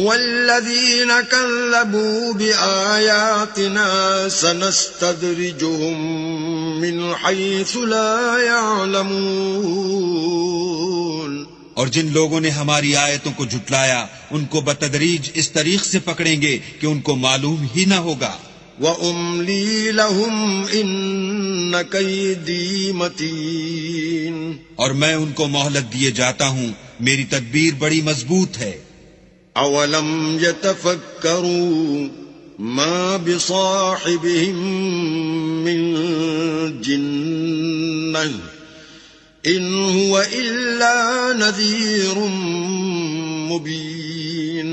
والذين كذبوا بآياتنا سنستدرجهم من حيث لا يعلمون. اور جن لوگوں نے ہماری آیتوں کو جھٹلایا ان کو بتدریج اس طریق سے پکڑیں گے کہ ان کو معلوم ہی نہ ہوگا. وَأُمْلِي لَهُمْ إِنَّ كَيْدِي مَتِينٌ. اور میں ان کو مہلت دیے جاتا ہوں، میری تدبیر بڑی مضبوط ہے. اولم يتفکروا ما بصاحبهم من جنہ ان هو الا نذیر مبین.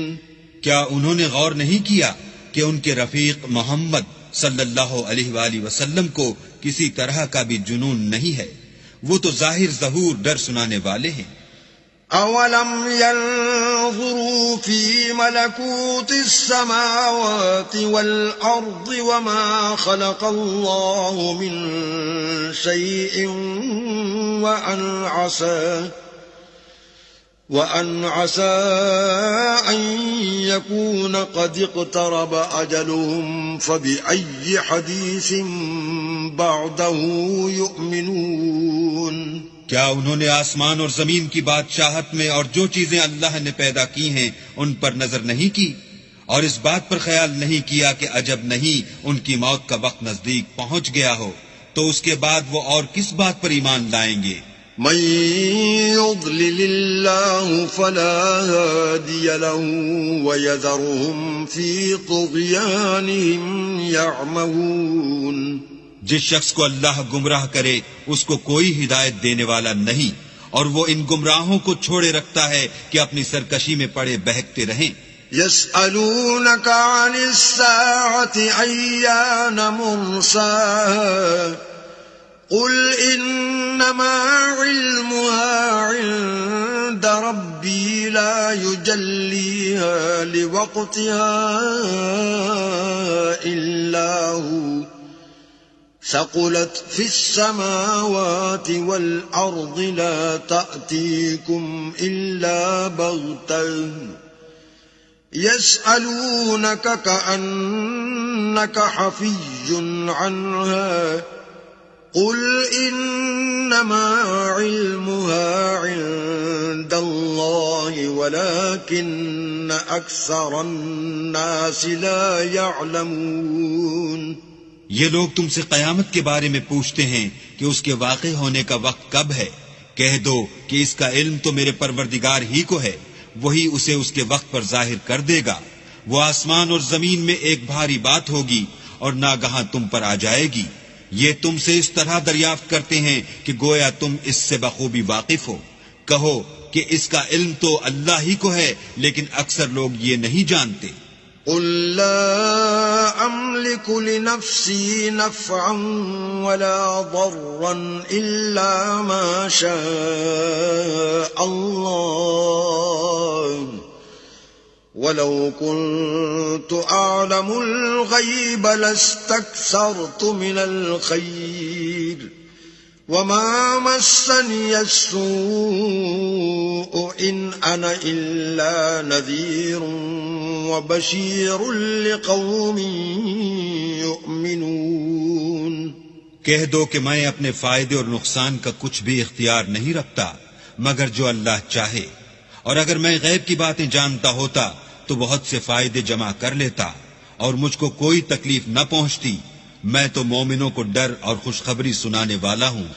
کیا انہوں نے غور نہیں کیا کہ ان کے رفیق محمد صلی اللہ علیہ وآلہ وسلم کو کسی طرح کا بھی جنون نہیں ہے، وہ تو ظاہر ظہور ڈر سنانے والے ہیں. اولم ينظروا في ملكوت السماوات والارض وما خلق الله من شيء وأن عسى أن يكون قد اقترب أجلهم فبأي حديث بعده يؤمنون. کیا انہوں نے آسمان اور زمین کی بادشاہت میں اور جو چیزیں اللہ نے پیدا کی ہیں ان پر نظر نہیں کی، اور اس بات پر خیال نہیں کیا کہ عجب نہیں ان کی موت کا وقت نزدیک پہنچ گیا ہو، تو اس کے بعد وہ اور کس بات پر ایمان لائیں گے؟ من يضلل الله فلا هادي له ويذرهم في طغيانهم يعمهون. جس شخص کو اللہ گمراہ کرے اس کو کوئی ہدایت دینے والا نہیں، اور وہ ان گمراہوں کو چھوڑے رکھتا ہے کہ اپنی سرکشی میں پڑے بہکتے رہیں. يسألونك عن الساعة أيان مرساها قل إنما علمها عند ربي لا يجليها لوقتها إلا هو ثقلت في السماوات والأرض لا تأتيكم إلا بغتة يسألونك كأنك حفي عنها قل إنما علمها عند الله ولكن أكثر الناس لا يعلمون. یہ لوگ تم سے قیامت کے بارے میں پوچھتے ہیں کہ اس کے واقع ہونے کا وقت کب ہے. کہہ دو کہ اس کا علم تو میرے پروردگار ہی کو ہے، وہی اسے اس کے وقت پر ظاہر کر دے گا. وہ آسمان اور زمین میں ایک بھاری بات ہوگی اور ناگہاں تم پر آ جائے گی. یہ تم سے اس طرح دریافت کرتے ہیں کہ گویا تم اس سے بخوبی واقف ہو. کہو کہ اس کا علم تو اللہ ہی کو ہے، لیکن اکثر لوگ یہ نہیں جانتے. قل لا أملك لنفسي نفعا ولا ضرا إلا ما شاء الله ولو كنت أعلم الغيب لاستكثرت من الخير وما مسني السوء إن أنا إلا نذير وبشير لقوم يؤمنون. کہہ دو کہ میں اپنے فائدے اور نقصان کا کچھ بھی اختیار نہیں رکھتا مگر جو اللہ چاہے، اور اگر میں غیب کی باتیں جانتا ہوتا تو بہت سے فائدے جمع کر لیتا اور مجھ کو کوئی تکلیف نہ پہنچتی. میں تو مومنوں کو ڈر اور خوشخبری سنانے والا ہوں.